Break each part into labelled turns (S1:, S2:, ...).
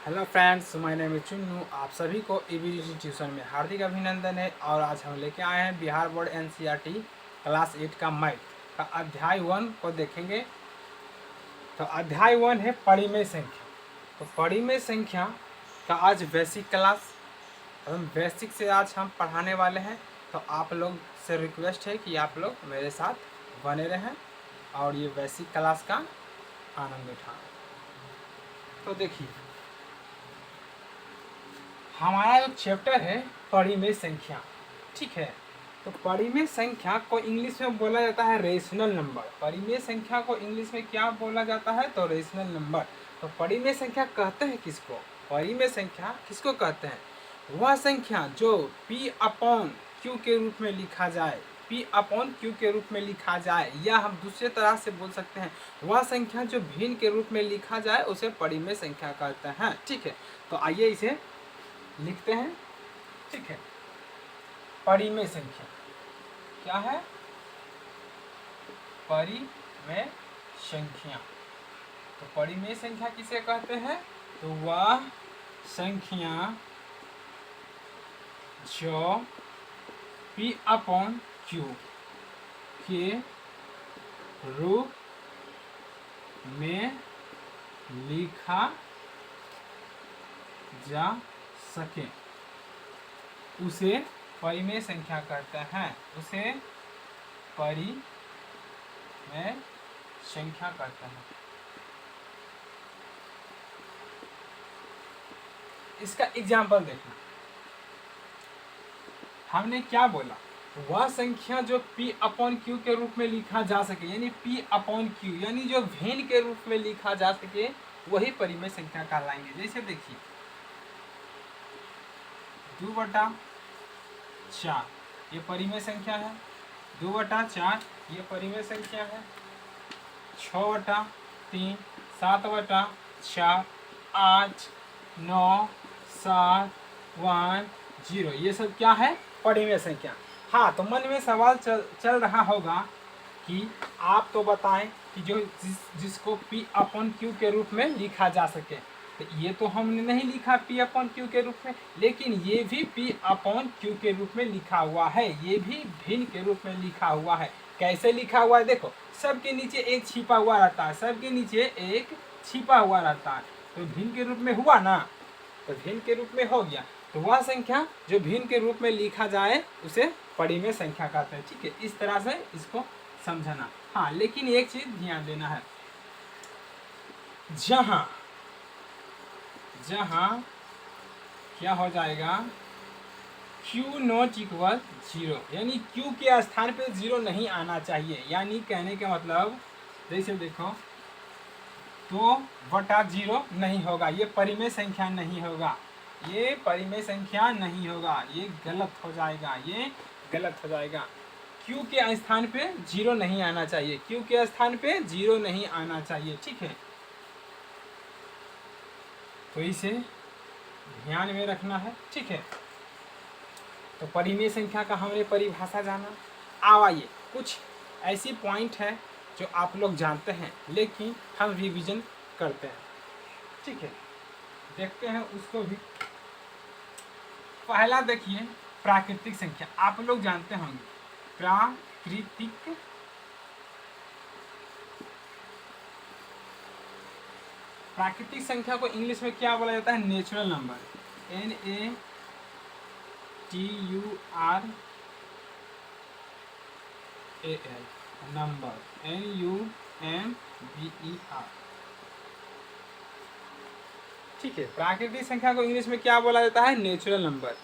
S1: Hello friends, my name is Chunnu. आप सभी को ईवीजी ट्यूशन में हार्दिक अभिनंदन है। और आज हम लेके आए हैं बिहार बोर्ड एनसीईआरटी क्लास 8 का मैथ का अध्याय 1 को देखेंगे। तो अध्याय 1 है परिमेय संख्या। तो परिमेय संख्या का आज बेसिक क्लास, हम बेसिक से आज हम पढ़ाने वाले हैं। तो आप लोग से रिक्वेस्ट है कि आप लोग मेरे साथ बने रहें और ये बेसिक क्लास का आनंद उठाएं। तो देखिए, हमारा जो चैप्टर है परिमेय संख्या, ठीक है। तो परिमेय संख्या को इंग्लिश में बोला जाता है रेशनल नंबर। परिमेय संख्या को इंग्लिश में क्या बोला जाता है? तो रेशनल नंबर। तो परिमेय संख्या कहते हैं किसको? परिमेय संख्या किसको कहते हैं? वह संख्या जो P अपॉन Q के रूप में लिखा जाए, P अपॉन Q के रूप में लिखा जाए, या हम दूसरे तरह से बोल सकते हैं वह संख्या जो भिन्न के रूप में लिखा जाए उसे परिमेय संख्या कहते हैं, ठीक है। तो आइए इसे लिखते हैं, ठीक है। परिमेय संख्या क्या है? परिमेय संख्या। तो परिमेय संख्या किसे कहते हैं? तो वह संख्या जो P अपॉन Q के रूप में लिखा जा सके उसे परिमेय संख्या कहते हैं। उसे परिमेय संख्या कहते हैं। इसका एग्जाम्पल देखना। हमने क्या बोला? वह संख्या जो P अपॉन Q के रूप में लिखा जा सके, यानी P अपॉन Q, यानी जो भिन्न के रूप में लिखा जा सके वही परिमेय संख्या कहलाएंगे। जैसे देखिए 2/4 ये परिमेय संख्या है। 2/4 ये परिमेय संख्या है। 6/3, 7/4, 8, 9, 7, 1, 0, ये सब क्या है? परिमेय संख्या। हाँ, तो मन में सवाल चल रहा होगा कि आप तो बताएं कि जो जिसको P अपॉन Q के रूप में लिखा जा सके। तो ये तो हमने नहीं लिखा P अपॉन Q के रूप में, लेकिन ये भी P अपॉन Q के रूप में लिखा हुआ है। ये भी भिन्न के रूप में लिखा हुआ है। कैसे लिखा हुआ है? देखो, सबके नीचे एक छिपा हुआ रहता है, सबके नीचे एक छिपा हुआ रहता है। तो भिन्न के रूप में हुआ ना, तो भिन्न के रूप में हो गया। तो वह संख्या जो भिन्न के रूप में लिखा जाए उसे परिमेय संख्या कहते हैं, ठीक है। इस तरह से इसको समझना। हाँ, लेकिन एक चीज ध्यान देना है, जहां जहां क्या हो जाएगा, Q नॉट इक्वल 0, यानी Q के स्थान पे 0 नहीं आना चाहिए। यानी कहने का मतलब, जैसे देखो 2/0 नहीं होगा, ये परिमेय संख्या नहीं होगा, ये परिमेय संख्या नहीं होगा, ये गलत हो जाएगा, ये गलत हो जाएगा। Q के स्थान पे 0 नहीं आना चाहिए, Q के स्थान पे 0 नहीं आना चाहिए, ठीक है। तो इसे ध्यान में रखना है, ठीक है। तो परिमेय संख्या का हमने परिभाषा जाना। अब आइए, कुछ ऐसी पॉइंट है जो आप लोग जानते हैं लेकिन हम रिवीजन करते हैं, ठीक है। देखते हैं उसको भी। पहला देखिए, प्राकृतिक संख्या। आप लोग जानते होंगे प्राकृतिक संख्या को इंग्लिश में क्या बोला जाता है? Natural number, NATURAL number, NUMBER, ठीक है। प्राकृतिक संख्या को इंग्लिश में क्या बोला जाता है? Natural number.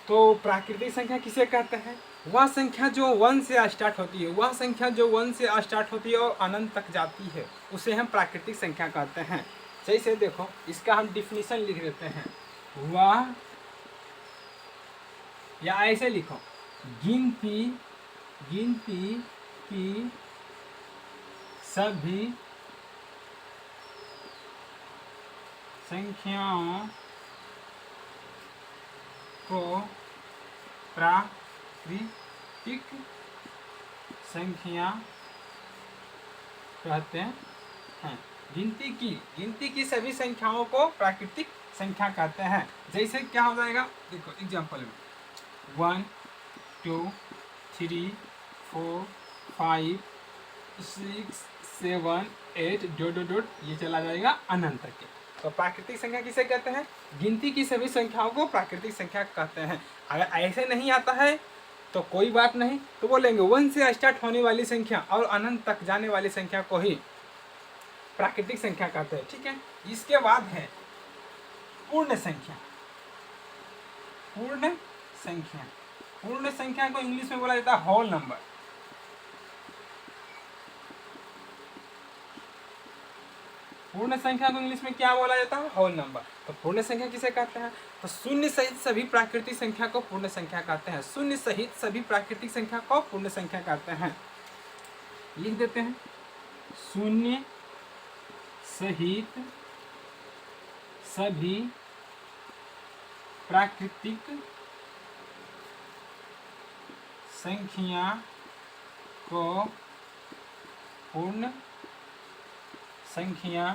S1: तो प्राकृतिक संख्या किसे कहते हैं? वह संख्या जो 1 से स्टार्ट होती है, वह संख्या जो 1 से स्टार्ट होती है और अनंत तक जाती है उसे हम प्राकृतिक संख्या कहते हैं। जैसे देखो, इसका हम डिफिनीशन लिख देते हैं। वह, या ऐसे लिखो, गिनती की सभी संख्याओं को प्राकृतिक संख्या कहते हैं। गिनती की सभी संख्याओं को प्राकृतिक संख्या कहते हैं। जैसे क्या हो जाएगा, देखो एग्जाम्पल में 1 2 3 4 5 6 7 8 डॉट डॉट डॉट ये चला जाएगा अनंत तक के। तो प्राकृतिक संख्या किसे कहते हैं? गिनती की सभी संख्याओं को प्राकृतिक संख्या कहते हैं। अगर ऐसे नहीं आता है तो कोई बात नहीं, तो बोलेंगे 1 से स्टार्ट होने वाली संख्या और अनंत तक जाने वाली संख्या को ही प्राकृतिक संख्या कहते हैं। ठीक है, इसके बाद है पूर्ण संख्या। पूर्ण संख्या, पूर्ण संख्या को इंग्लिश में बोला जाता है होल नंबर। पूर्ण संख्या को इंग्लिश में क्या बोला जाता है? Whole number. तो पूर्ण संख्या किसे कहते हैं? तो शून्य सहित सभी प्राकृतिक संख्या को पूर्ण संख्या कहते हैं। शून्य सहित सभी प्राकृतिक संख्या को पूर्ण संख्या कहते हैं। लिख देते हैं, शून्य सहित सभी प्राकृतिक संख्या को पूर्ण संख्या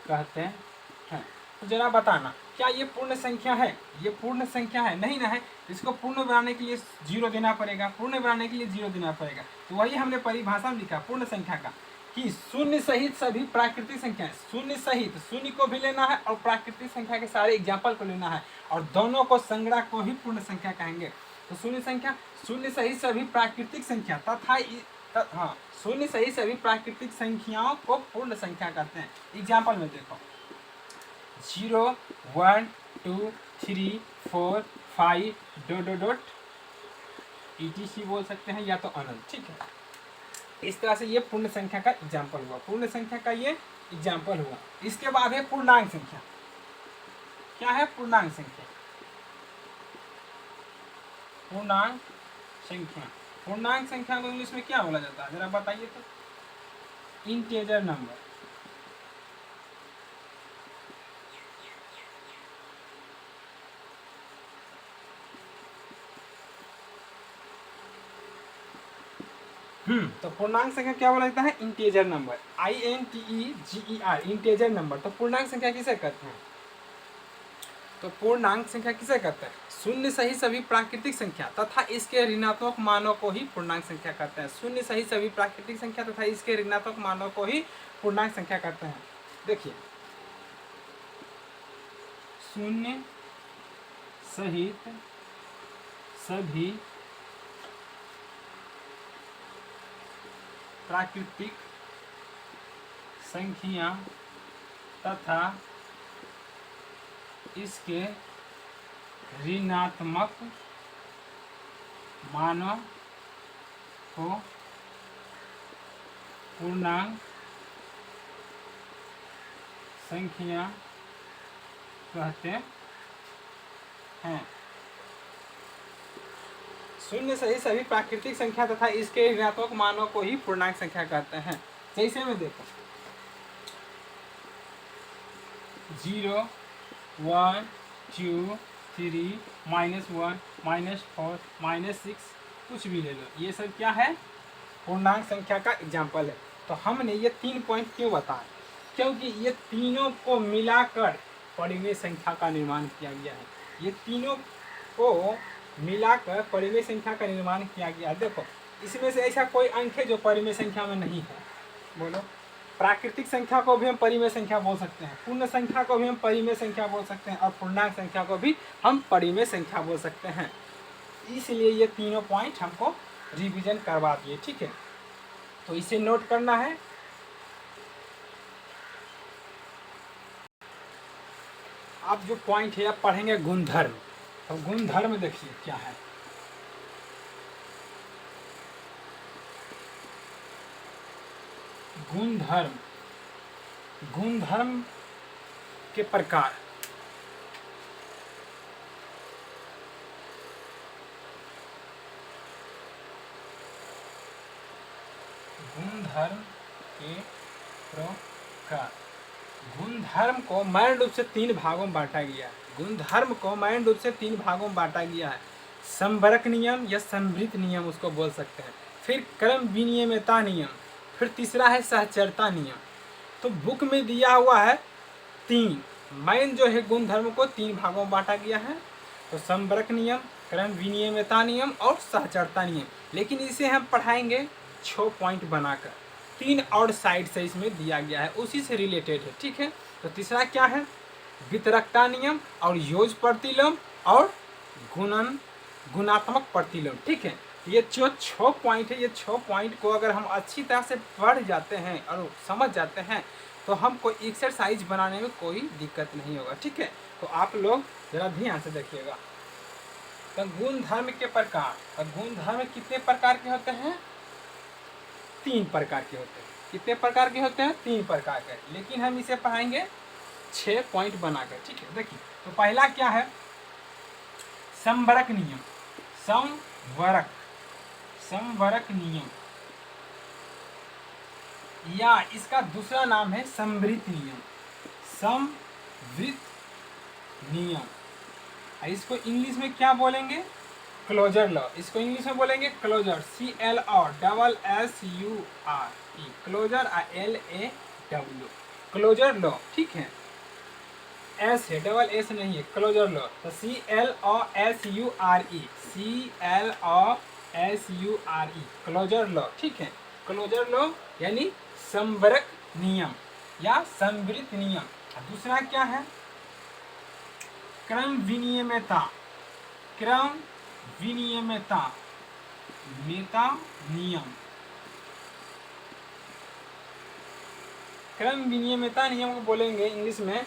S1: कहते हैं। तो जरा बताना, क्या ये पूर्ण संख्या है? ये पूर्ण संख्या है? नहीं ना है। इसको पूर्ण बनाने के लिए 0 देना पड़ेगा, पूर्ण बनाने के लिए 0 देना पड़ेगा। तो वही हमने परिभाषा में लिखा पूर्ण संख्या का कि शून्य सहित सभी प्राकृतिक संख्या, शून्य सहित, शून्य को भी लेना है और प्राकृतिक संख्या के सारे एग्जाम्पल को लेना है, और दोनों को संग्रह को ही पूर्ण संख्या कहेंगे। तो शून्य संख्या, शून्य सहित सभी प्राकृतिक संख्या तथा हाँ, शून्य सहित सभी प्राकृतिक संख्याओं को पूर्ण संख्या कहते हैं। एग्जाम्पल में देखो 0 1 2 3 4 5 डॉट डॉट डॉट etc बोल सकते हैं या तो अनंत। ठीक है, इस तरह से ये पूर्ण संख्या का एग्जाम्पल हुआ, पूर्ण संख्या का ये एग्जाम्पल हुआ। इसके बाद है पूर्णांक संख्या। क्या है पूर्णांक संख्या? पूर्णांक संख्या, पूर्णांक संख्या को इंग्लिश में क्या बोला जाता है? जरा बताइए तो। Integer number. तो पूर्णांक संख्या क्या बोला जाता है? Integer number, INTEGER, integer number. तो पूर्णांक संख्या किसे कहते हैं? तो पूर्णांक संख्या किसे कहते हैं? शून्य सही सभी प्राकृतिक संख्या तथा इसके ऋणात्मक मानों को ही पूर्णांक संख्या कहते हैं। शून्य सही सभी प्राकृतिक संख्या तथा इसके ऋणात्मक मानों को ही पूर्णांक संख्या कहते हैं। देखिए, शून्य सहित सभी प्राकृतिक संख्या तथा इसके ऋणात्मक मानों को पूर्णांक संख्या कहते हैं। शून्य सही सभी प्राकृतिक संख्या तथा इसके ऋणात्मक मानों को ही पूर्णांक संख्या कहते हैं। जैसे में देखो 0 1 2 3 -1 -4 -6 कुछ भी ले लो, ये सब क्या है? पूर्णांक संख्या का एग्जाम्पल है। तो हमने ये 3 पॉइंट क्यों बताया? क्योंकि ये तीनों को मिलाकर परिमेय संख्या का निर्माण किया गया है। ये तीनों को मिलाकर परिमेय संख्या का निर्माण किया गया है। देखो, इसमें से ऐसा कोई अंक है जो परिमेय संख्या में नहीं है? बोलो। प्राकृतिक संख्या को भी हम परिमेय संख्या बोल सकते हैं, पूर्ण संख्या को भी हम परिमेय संख्या बोल सकते हैं, और पूर्णांक संख्या को भी हम परिमेय संख्या बोल सकते हैं। इसलिए ये तीनों पॉइंट हमको रिवीजन करवा दिए। ठीक है, तो इसे नोट करना है। अब जो पॉइंट है, अब पढ़ेंगे गुणधर्म। तो गुणधर्म देखिए क्या है। गुणधर्म, गुणधर्म के प्रकार। गुणधर्म के प्रकार। गुणधर्म को मैन रूप से 3 भागों में बांटा गया है। गुणधर्म को मैन रूप से 3 भागों में बांटा गया है। संवरक नियम या संवृत नियम उसको बोल सकते हैं, फिर क्रम विनियमितता नियम, फिर तीसरा है सहचरता नियम। तो बुक में दिया हुआ है 3, मेन जो है गुणधर्म को 3 भागों में बांटा गया है। तो समवरक नियम, क्रम विनियमितता नियम और सहचरता नियम। लेकिन इसे हम पढ़ाएंगे 6 पॉइंट बनाकर, 3 और साइड से इसमें दिया गया है, उसी से रिलेटेड है, ठीक है। तो तीसरा क्या है, वितरकता नियम और योज प्रतिलोम और गुणात्मक प्रतिलोम, ठीक है। ये जो 6 पॉइंट है, ये 6 पॉइंट को अगर हम अच्छी तरह से पढ़ जाते हैं और समझ जाते हैं तो हमको एक्सरसाइज बनाने में कोई दिक्कत नहीं होगा, ठीक है। तो आप लोग जरा ध्यान से देखिएगा। तो गुणधर्म के प्रकार, तो गुणधर्म कितने प्रकार के होते हैं? 3 प्रकार के होते हैं। कितने प्रकार के होते हैं? 3 प्रकार के। लेकिन हम इसे पढ़ाएंगे 6 पॉइंट बनाकर, ठीक है। देखिए, तो पहला क्या है, समवरक नियम। समवरक नियम, या इसका दूसरा नाम है समवृत्त नियम। समवृत्त नियम, इसको इंग्लिश में क्या बोलेंगे? Closure law. इसको इंग्लिश में बोलेंगे closure, CLOSSURE, closure, LAW, closure law, ठीक है। एस है, डबल एस नहीं है, क्लोजर लॉ। तो CLOSURE, क्लोजर लॉ, ठीक है। क्लोजर लॉ यानी समवरक नियम या समवृत्त नियम। दूसरा क्या है, क्रम विनियमितता। क्रम विनियमितता मेता नियम। क्रम विनियमितता नियम को बोलेंगे इंग्लिश में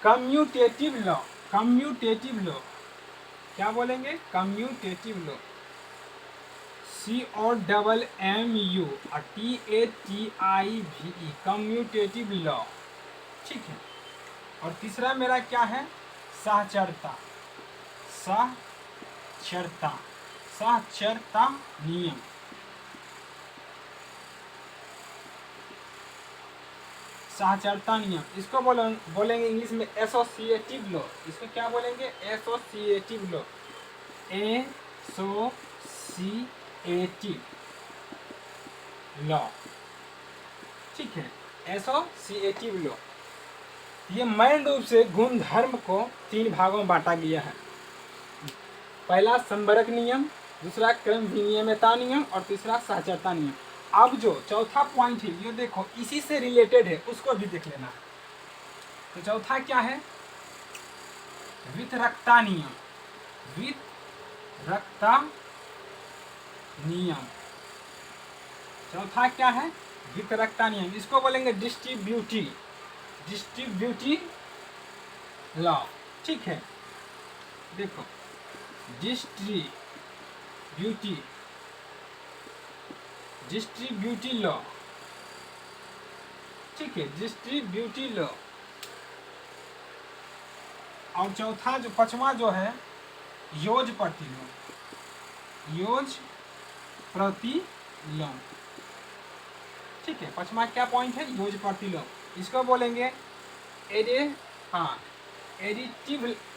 S1: कम्यूटेटिव लॉ। कम्यूटेटिव लॉ, क्या बोलेंगे? Commutative law, COMMUTATIVE, commutative law, ठीक है। और तीसरा मेरा क्या है, सहचरता। सहचरता नियम। सहचरता नियम, इसको बोलेंगे इंग्लिश में एसोसिएटिव लॉ। इसको क्या बोलेंगे? एसोसिएटिव लॉ, एसोसिएटिव लॉ, ठीक है। एसोसिएटिव लॉ, ये मेन रूप से गुणधर्म को 3 भागों में बांटा गया है। पहला समवरक नियम, दूसरा क्रम विनियमितता नियम और तीसरा सहचरता नियम। अब जो चौथा पॉइंट है, ये देखो इसी से रिलेटेड है, उसको भी देख लेना है। तो चौथा क्या है, वितरकता नियम। वितरकता नियम, चौथा क्या है, वितरकता नियम। इसको बोलेंगे डिस्ट्रीब्यूटिव लॉ, ठीक है। देखो, डिस्ट्रीब्यूटिव लॉ, ठीक है, डिस्ट्रीब्यूटिव लॉ। और चौथा जो, पांचवा जो है, योज प्रतिलोम। योज प्रतिलोम, ठीक है। पांचवा क्या पॉइंट है, योज प्रतिलोम। इसको बोलेंगे additive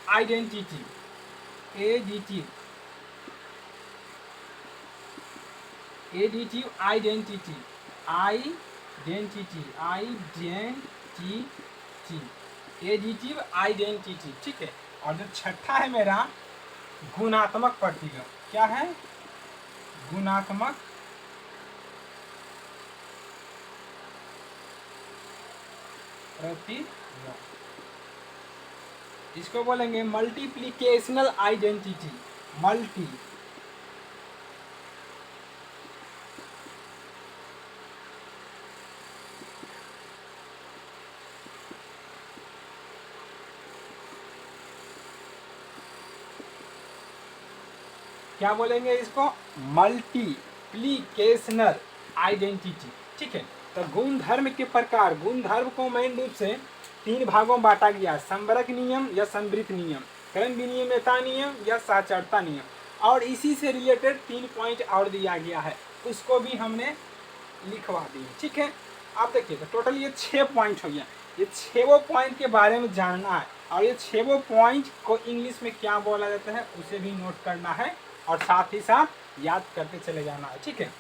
S1: identity. Additive identity, additive identity, ठीक है। और जो छठा है मेरा, गुणात्मक प्रतिलोम। क्या है? गुणात्मक प्रतिलोम। इसको बोलेंगे मल्टीप्लिकेशनल आइडेंटिटी। क्या बोलेंगे इसको? मल्टीप्लिकेशनल आइडेंटिटी, ठीक है। तो गुणधर्म के प्रकार, गुणधर्म को मेन रूप से 3 भागों में बांटा गया, समवरक नियम या समवृत्त नियम, क्रम विनियमितता नियम या सहचरता नियम। और इसी से रिलेटेड 3 पॉइंट और दिया गया है, उसको भी हमने लिखवा दिए, ठीक है। आप देखिए, तो टोटल ये 6 पॉइंट हो गया। ये 6 पॉइंट के बारे में जानना है, और ये 6 पॉइंट को इंग्लिश में क्या बोला जाता है उसे भी नोट करना है, और साथ ही साथ याद करते चले जाना है, ठीक है।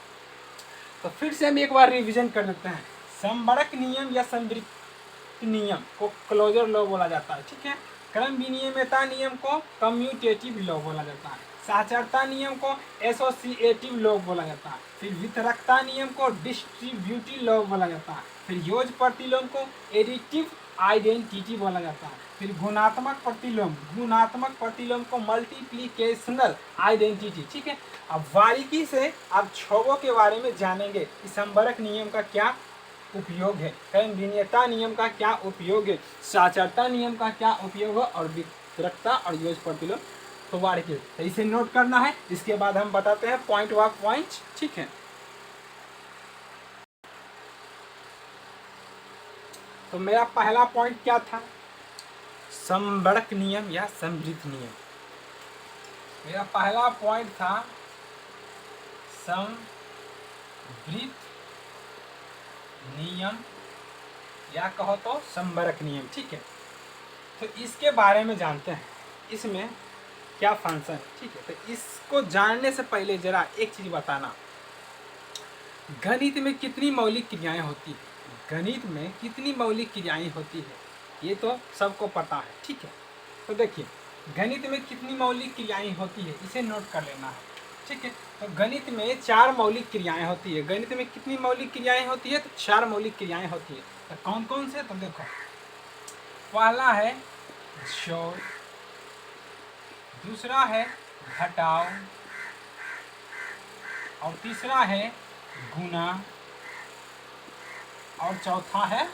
S1: तो फिर से हम एक बार रिवीजन कर देते हैं। संबरक नियम या संवृत्त नियम को क्लोजर लॉ बोला जाता है, ठीक है। क्रम विनियमितता नियम को कम्यूटेटिव लॉ बोला जाता है। साक्षरता नियम को एसोसिएटिव लॉ बोला जाता है। फिर वितरकता नियम को डिस्ट्रीब्यूटिव लॉ बोला जाता है। फिर योज प्रतिलोम को एडिटिव आइडेंटिटी बोला जाता है। फिर गुणात्मक प्रतिलोम को मल्टीप्लिकेशनल आइडेंटिटी, ठीक है। अब बारीकी से आप छवों के बारे में जानेंगे कि संबरक नियम का क्या उपयोग है, क्रम विनियमितता नियम का क्या उपयोग है, साक्षरता नियम का क्या उपयोग है, और वितरकता और योज प्रतिलोम तो बारीकी तो इसे नोट करना है। इसके बाद हम बताते हैं पॉइंट वाक पॉइंट, ठीक है। तो मेरा पहला पॉइंट क्या था, संबरक नियम या संवृत्त नियम। मेरा पहला पॉइंट था संवृत्त नियम या कहो तो संबरक नियम, ठीक है। तो इसके बारे में जानते हैं, इसमें क्या फंक्शन है, ठीक है। तो इसको जानने से पहले जरा एक चीज बताना, गणित में कितनी मौलिक क्रियाएं होती है, गणित में कितनी मौलिक क्रियाएं होती है ये तो सबको पता है, ठीक है। तो देखिए गणित में कितनी मौलिक क्रियाएं होती है इसे नोट कर लेना है, ठीक है। तो गणित में 4 मौलिक क्रियाएं होती है। गणित में कितनी मौलिक क्रियाएं होती है, तो 4 मौलिक क्रियाएं होती है। तो कौन कौन से, तो देखो पहला है जोड़, दूसरा है घटाव, और तीसरा है गुणा, और चौथा है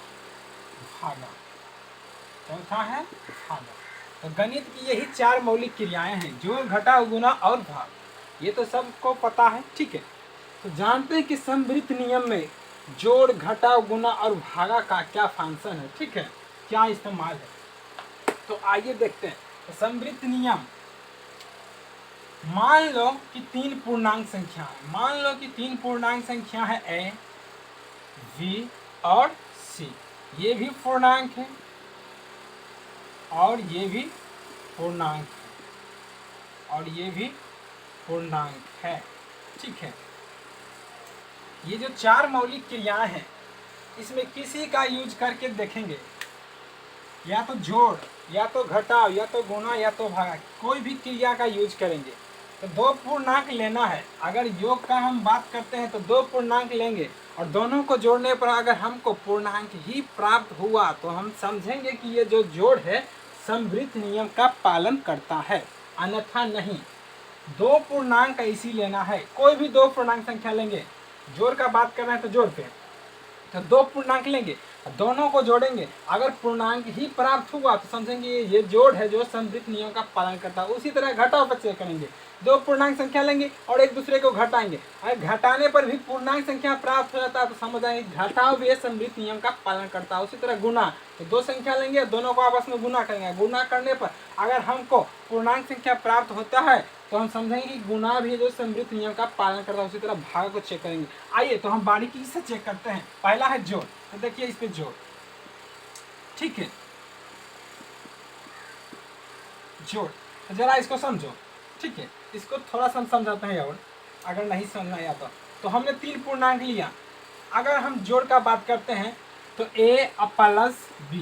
S1: भागा, तो गणित की यही 4 मौलिक क्रियाएं हैं, जोड़ घटाव गुणा और भाग, ये तो सबको पता है, ठीक है। तो जानते हैं कि संवृत्त नियम में जोड़ घटाव गुणा और भागा का क्या फंक्शन है, ठीक है, क्या इस्तेमाल है। तो आइए देखते हैं। तो संवृत्त नियम, मान लो कि 3 पूर्णांक संख्या है, मान लो कि 3 पूर्णांक संख्या है ए, बी और सी, ये भी पूर्णांक है और ये भी पूर्णांक है और ये भी पूर्णांक है, ठीक है। ये जो 4 मौलिक क्रियाएं हैं इसमें किसी का यूज करके देखेंगे, या तो जोड़, या तो घटाव, या तो गुणा, या तो भागा, कोई भी क्रिया का यूज करेंगे। तो 2 पूर्णांक लेना है, अगर योग का हम बात करते हैं तो 2 पूर्णांक लेंगे और दोनों को जोड़ने पर अगर हमको पूर्णांक ही प्राप्त हुआ तो हम समझेंगे कि ये जो जोड़ है संवृत्त नियम का पालन करता है, अन्यथा नहीं। 2 पूर्णांक ऐसी लेना है, कोई भी 2 पूर्णांक संख्या लेंगे, जोड़ का बात करना है तो जोड़ पे, तो 2 पूर्णांक लेंगे, दोनों को जोड़ेंगे, अगर पूर्णांक ही प्राप्त हुआ तो समझेंगे ये जोड़ है जो संवृत्त नियम का पालन करता है। उसी तरह घटाव पर चेक करेंगे, 2 पूर्णांक संख्या लेंगे और एक दूसरे को घटाएंगे, अगर घटाने पर भी पूर्णांक संख्या प्राप्त हो जाता है तो समझ आएंगे घटाव भी संवृत्त नियम का पालन करता है। उसी तरह गुणा, तो 2 संख्या लेंगे, दोनों को आपस में गुणा करेंगे, गुणा करने पर अगर हमको पूर्णांक संख्या प्राप्त होता है तो हम समझेंगे कि गुणा भी जो संवृत्त नियम का पालन करता है। उसी तरह भाग को चेक करेंगे। आइए तो हम बारीकी से चेक करते हैं। पहला है जोड़, तो देखिए इस पे जोड़, ठीक है, जोड़, तो जरा इसको समझो, ठीक है, इसको थोड़ा सा हम समझाते हैं और अगर नहीं समझ में आया तो हमने 3 पूर्णांक लिया, अगर हम जोड़ का बात करते हैं तो a प्लस b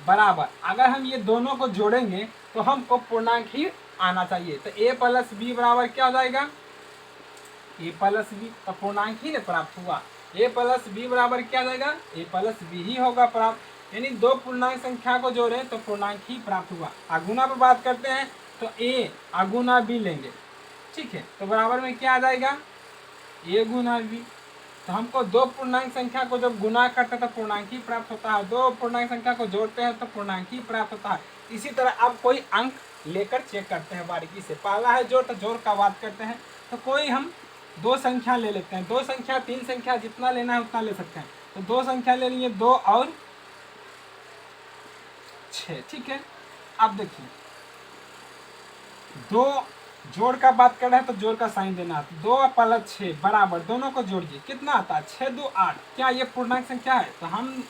S1: बराबर, अगर हम ये दोनों को जोड़ेंगे तो हमको पूर्णांक ही आना चाहिए। तो a प्लस b बराबर क्या हो जाएगा, a प्लस b, तो पूर्णांक ही ने प्राप्त हुआ। a प्लस b बराबर क्या जाएगा, a प्लस b ही होगा प्राप्त, यानी 2 पूर्णांक संख्या को जोड़ें तो पूर्णांक ही प्राप्त हुआ। अगुणा पर बात करते हैं तो a अगुणा b लेंगे, ठीक है, तो बराबर में क्या आ जाएगा, a गुना b। तो हमको 2 पूर्णांक संख्या को जब गुना करते हैं तो पूर्णांक ही प्राप्त होता है, 2 पूर्णांक संख्या को जोड़ते हैं तो पूर्णांक ही प्राप्त होता है। इसी तरह अब कोई अंक लेकर चेक करते हैं बारीकी से। पहला है जोड़, तो जोड़ का बात करते हैं तो कोई हम 2 संख्या ले लेते हैं, 2 संख्या 3 संख्या जितना लेना है उतना ले सकते हैं। तो 2 संख्या ले लिए, 2 और 6, ठीक है। अब देखिए 2 जोड़ का बात कर रहे हैं तो जोड़ का साइन देना है, 2 प्लस 6 बराबर, दोनों को जोड़िए, कितना आता है, 6 2 8। क्या ये पूर्णांक संख्या है, तो हम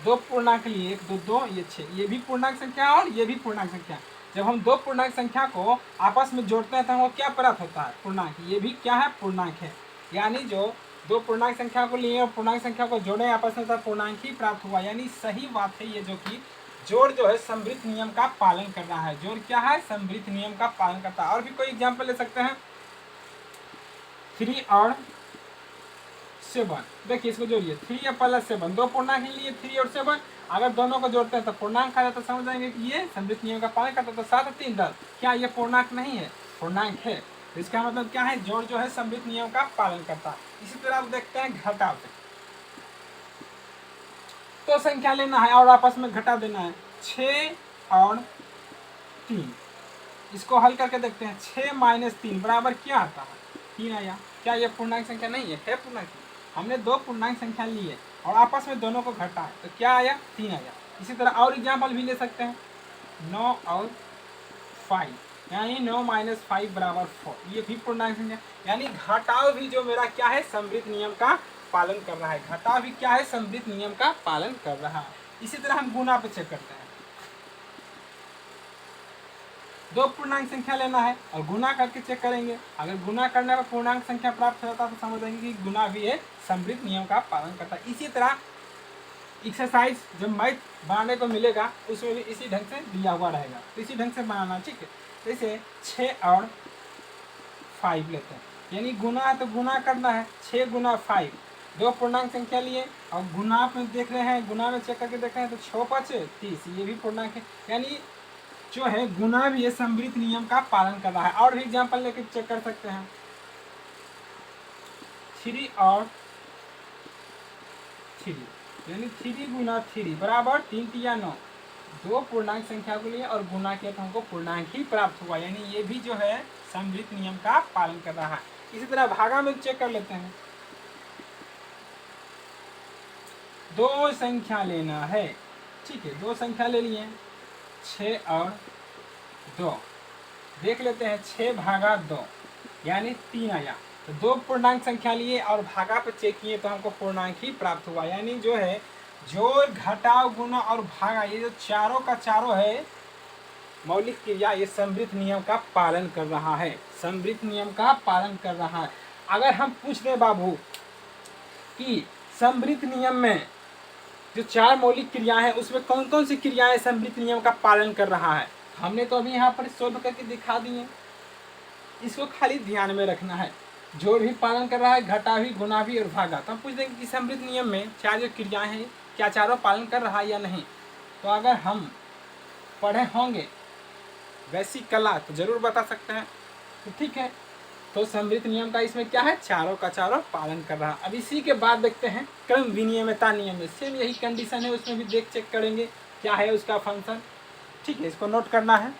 S1: 2 पूर्णांक लिए, 1 2 2, ये 6, ये भी पूर्णांक संख्या और ये भी पूर्णांक संख्या। जब हम 2 पूर्णांक संख्या को आपस में जोड़ते हैं तो हमको क्या प्राप्त होता है, पूर्णांक, ये भी क्या है, पूर्णांक है। यानी जो दो पूर्णांक संख्या को लिए और पूर्णांक संख्या को जोड़े आपस में, तब पूर्णांक ही प्राप्त हुआ। यानी सही बात है ये, जो कि जोड़ जो है समवृत्त नियम का पालन कर रहा है। जोड़ क्या है? समवृत्त नियम का पालन करता है। और भी कोई एग्जाम्पल ले सकते हैं, 3 और 7। देखिए इसको जोड़िए, 3 प्लस 7, दो पूर्णांक लिए 3 और 7। अगर दोनों को जोड़ते हैं तो पूर्णांक आ जाता, तो समझ जाएंगे कि ये समवृत्त नियम का पालन करता है। तो 7 और 3 10, क्या ये पूर्णांक नहीं है? पूर्णांक है। तो इसका मतलब क्या है? जोड़ जो है समवृत्त नियम का पालन करता है। इसी तरह आप देखते हैं घटाव से, तो संख्या लेना है और आपस में घटा देना है, 6 और 3। इसको हल करके देखते हैं, 6 माइनस 3 बराबर क्या आता है? 3 आया। क्या ये पूर्णांक संख्या नहीं है? है पूर्णांक। हमने दो पूर्णांक संख्या ली है और आपस में दोनों को घटा है, तो क्या आया? 3 आया। इसी तरह और एग्जाम्पल भी ले सकते हैं, 9 और 5, यानी 9 माइनस 5 बराबर 4, ये भी पूर्णांक संख्या। यानी घटाव भी जो मेरा क्या है? समवृत्त नियम का पालन कर रहा है। घटाव भी क्या है? समवृत्त नियम का पालन कर रहा है। इसी तरह हम गुना पे चेक करते हैं, दो पूर्णांक संख्या लेना है और गुना करके चेक करेंगे। अगर गुना करने पर पूर्णांक संख्या प्राप्त होता है तो समझेंगे कि गुना भी है समवृत्त नियम का पालन करता है। इसी तरह एक्सरसाइज जब मैथ बनाने को मिलेगा उसमें भी इसी ढंग से दिया हुआ रहेगा, तो इसी ढंग से बनाना, ठीक है। जैसे 6 और 5 लेते हैं, यानी गुना है तो गुना करना है, 6 गुना 5, दो पूर्णांक संख्या लिए और गुना में देख रहे हैं, गुना में चेक करके देख रहे हैं तो 6 5 30, ये भी पूर्णांक है। यानी जो है गुना भी ये समवृत्त नियम का पालन कर रहा है। और भी एग्जाम्पल लेके चेक कर सकते हैं, 3 और 3, यानी 3 गुना 3 बराबर 3 3 9, दो पूर्णांक संख्या को लिए और गुना किया तो हमको पूर्णांक ही प्राप्त हुआ। यानी ये भी जो है समवृत्त नियम का पालन कर रहा है। इसी तरह भागा में चेक कर लेते हैं, दो संख्या लेना है, ठीक है। दो संख्या ले लिए, 6 और 2, देख लेते हैं, 6 भागा 2 यानी 3 आया। तो दो पूर्णांक संख्या लिए और भागा पर चेक किए तो हमको पूर्णांक ही प्राप्त हुआ। यानी जो है जोड़ घटाव गुना और भागा, ये जो चारों का चारों है मौलिक क्रिया, ये समवृत्त नियम का पालन कर रहा है। समवृत्त नियम का पालन कर रहा है। अगर हम पूछ दें बाबू कि समवृत्त नियम में जो 4 मौलिक क्रियाएं हैं उसमें कौन कौन सी क्रियाएं समवृत्त नियम का पालन कर रहा है, हमने तो अभी यहाँ पर सोल्व करके दिखा दिए। इसको खाली ध्यान में रखना है, जोड़ भी पालन कर रहा है, घटा भी, गुना भी और भागा। तो हम पूछ देंगे कि समवृत्त नियम में 4 जो क्रियाएं हैं क्या चारों पालन कर रहा है या नहीं। तो अगर हम पढ़े होंगे वैसी कला तो जरूर बता सकते हैं, तो ठीक है। तो समवृत्त नियम का इसमें क्या है? चारों का चारों पालन कर रहा है। अब इसी के बाद देखते हैं क्रम विनियमितता नियम में सेम यही कंडीशन है, उसमें भी देख चेक करेंगे क्या है उसका फंक्शन, ठीक है। इसको नोट करना है।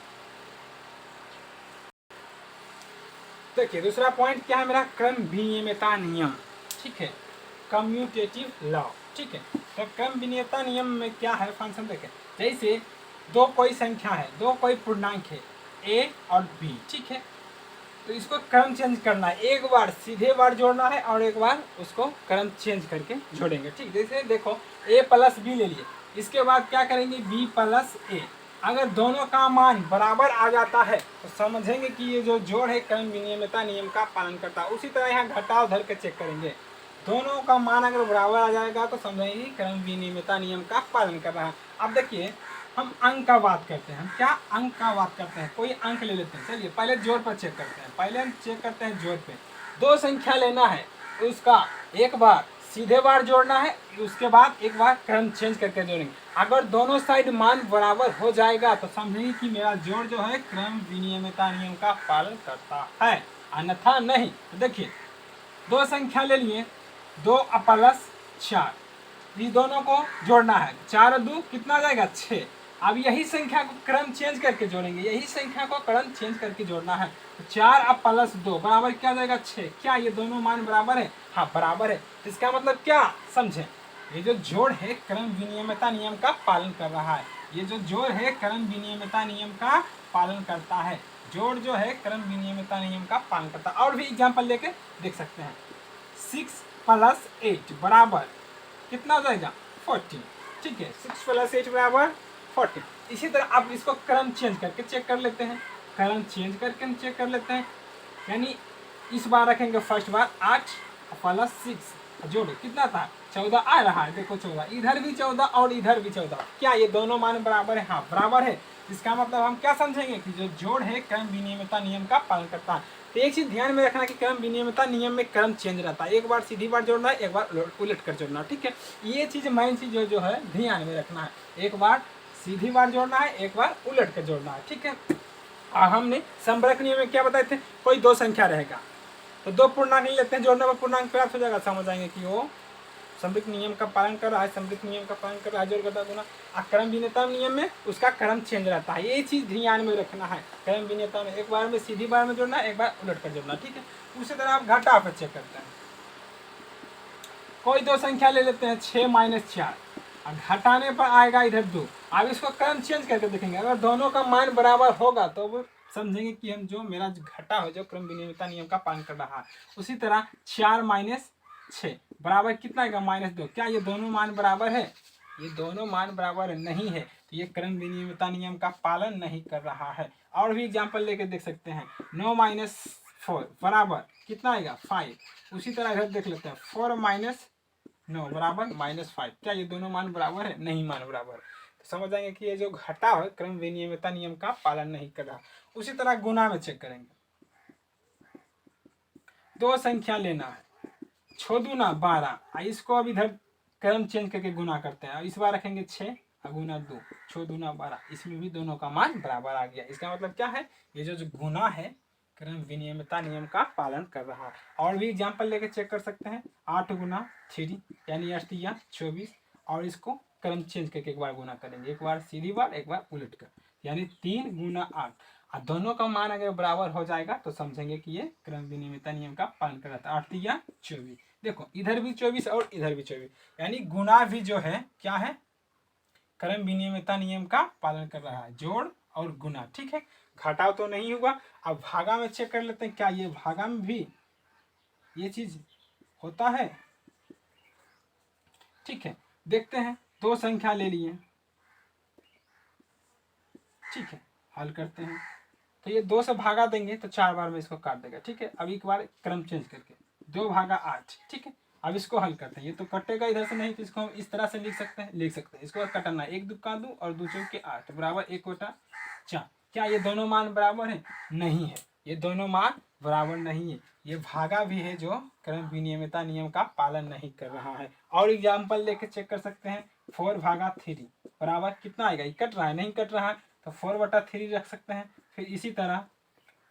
S1: देखिए दूसरा पॉइंट क्या है मेरा? क्रम विनियमितता नियम, ठीक है, कम्यूटेटिव लॉ, ठीक है। तो क्रम विनियमितता नियम में क्या है फंक्शन? देखें, जैसे दो कोई संख्या है, दो कोई पूर्णांक है a और b, ठीक है। तो इसको क्रम चेंज करना है, एक बार सीधे बार जोड़ना है और एक बार उसको क्रम चेंज करके जोड़ेंगे, ठीक। जैसे देखो a प्लस b ले लिए, इसके बाद क्या करेंगे? b plus a। अगर दोनों का मान बराबर आ जाता है तो समझेंगे कि ये जो जोड़ है क्रम विनियमितता नियम का पालन करता है। उसी तरह यहाँ घटाव धर के चेक करेंगे, दोनों का मान अगर बराबर आ जाएगा तो समझेंगे कि क्रम विनियमितता नियम का पालन कर रहा है। अब देखिए हम अंक का बात करते हैं, हम क्या अंक का बात करते हैं, कोई अंक ले लेते हैं। चलिए पहले जोड़ पर चेक करते हैं, पहले हम चेक करते हैं जोड़ पे। दो संख्या लेना है, उसका एक बार सीधे बार जोड़ना है, उसके बाद एक बार क्रम चेंज करके जोड़ेंगे। अगर दोनों साइड मान बराबर हो जाएगा तो समझेंगे कि मेरा जोड़ जो है क्रम विनियमितता नियम का पालन करता है, अन्यथा नहीं। तो देखिए दो संख्या ले लिए, 2 प्लस 4, ये दोनों को जोड़ना है, 4 और 2 कितना जाएगा? 6। अब यही संख्या को क्रम चेंज करके जोड़ेंगे, यही संख्या को क्रम चेंज करके जोड़ना है। तो 4 अब प्लस 2 बराबर क्या जाएगा? 6। क्या ये दोनों मान बराबर है? हाँ बराबर है। तो इसका मतलब क्या समझे? ये जो जोड़ है क्रम विनियमितता नियम का पालन कर रहा है। ये जो जोड़ है क्रम विनियमितता नियम का पालन करता है। जोड़ जो है क्रम विनियमितता नियम का पालन करता है। और भी एग्जाम्पल लेके देख सकते हैं, 6 प्लस 8 बराबर कितना हो जाएगा? 14, ठीक है। 6 प्लस 8 बराबर 14। इसी तरह आप इसको क्रम चेंज करके चेक कर लेते हैं, क्रम चेंज करके हम चेक कर लेते हैं। यानी इस बार रखेंगे फर्स्ट बार 8 प्लस 6 जोड़ो, कितना था 14 आ रहा है, देखो 14, इधर भी 14 और इधर भी 14, क्या ये दोनों मान बराबर है? हाँ बराबर है। इसका मतलब हम क्या समझेंगे कि जो जोड़ है क्रम विनियमितता नियम का पालन करता है। तो एक चीज ध्यान में रखना कि क्रम विनियमितता नियम में क्रम चेंज रहता है, एक बार सीधी बार जोड़ना है, एक बार उलट कर जोड़ना, ठीक है। ये चीज मेन चीज जो है ध्यान में रखना है, एक बार सीधी बार जोड़ना है, एक बार उलट कर जोड़ना है, ठीक है। और हमने संबरक नियम में क्या बताए थे, कोई दो संख्या रहेगा तो दो पूर्णांक ले लेते हैं, जोड़ने पर पूर्णांक प्राप्त हो जाएगा, समझ आएंगे कि वो समृद्ध नियम का पालन कर रहा है, समृद्ध नियम का पालन कर रहा है, जोड़ घटा गुना। क्रम विनियमितता नियम में उसका क्रम चेंज रहता है, ये चीज ध्यान में रखना है। क्रम विनियमितता में एक बार में सीधी बार में जोड़ना, एक बार उलट कर जोड़ना, ठीक है। उसी तरह आप घटा पे चेक करते हैं, कोई दो संख्या ले लेते हैं 6 - 4, और घटाने पर आएगा इधर 2। अब इसको क्रम चेंज करके देखेंगे, अगर दोनों का मान बराबर होगा तो वो समझेंगे कि हम जो मेरा घटा हो जो क्रम विनियमितता नियम का पालन कर रहा है। उसी तरह 4 - 6 बराबर कितना आएगा -2, क्या ये दोनों मान बराबर है? ये दोनों मान बराबर नहीं है, तो ये क्रम विनियमितता नियम का पालन नहीं कर रहा है। और भी एग्जाम्पल लेके देख सकते हैं, 9 - 4 बराबर कितना आएगा 5। उसी तरह इधर देख लेते हैं 4 - 9 बराबर -5, क्या ये दोनों मान बराबर है? नहीं मान बराबर। तो समझ जाएंगे कि ये जो घटा है क्रम विनियमितता नियम का पालन नहीं कर रहा। उसी तरह गुना में चेक करेंगे, दो संख्या लेना है, 6 दूना 12, इसको अब इधर क्रम चेंज करके गुना करते हैं, इस बार रखेंगे 6 गुना 2, 6 दूना 12, इसमें भी दोनों का मान बराबर आ गया। इसका मतलब क्या है, ये जो गुना है क्रम विनियमितता नियम का पालन कर रहा है। और भी एग्जाम्पल लेके चेक कर सकते हैं, 8 गुना 3 यानी 8 या 24, और इसको क्रम चेंज करके एक बार गुना करेंगे, एक बार सीधी बार एक बार उलट कर, यानी 3 गुना 8, और दोनों का मान अगर बराबर हो जाएगा तो समझेंगे कि ये क्रम विनियमितता नियम का पालन कर रहा था। 8 या 24, देखो इधर भी 24 और इधर भी 24, यानी गुना भी जो है क्या है, क्रम विनियमितता नियम का पालन कर रहा है, जोड़ और गुना, ठीक है। घटाव तो नहीं हुआ। अब भागा में चेक कर लेते हैं, क्या ये भागा में भी ये चीज होता है? ठीक है, देखते हैं, दो संख्या ले लिए, ठीक है, हल करते हैं। तो ये 2 से भागा देंगे तो 4 बार में इसको काट देगा, ठीक है। अब एक बार क्रम चेंज करके 2 भागा 8, ठीक है। अब इसको हल करते हैं, ये तो कटेगा इधर से नहीं, तो इसको हम इस तरह से लिख सकते हैं, इसको कटना 1 दुक्का 2 और 2 चौके 8 बराबर 1 बटा 4। क्या ये दोनों मान बराबर है? नहीं है, ये दोनों मान बराबर नहीं है, ये भागा भी है जो क्रम विनियमितता नियम का पालन नहीं कर रहा है। और एग्जाम्पल लेके चेक कर सकते हैं, 4 भागा 3 बराबर कितना आएगा, ये कट रहा है नहीं कट रहा है, तो 4 बटा 3 रख सकते हैं। फिर इसी तरह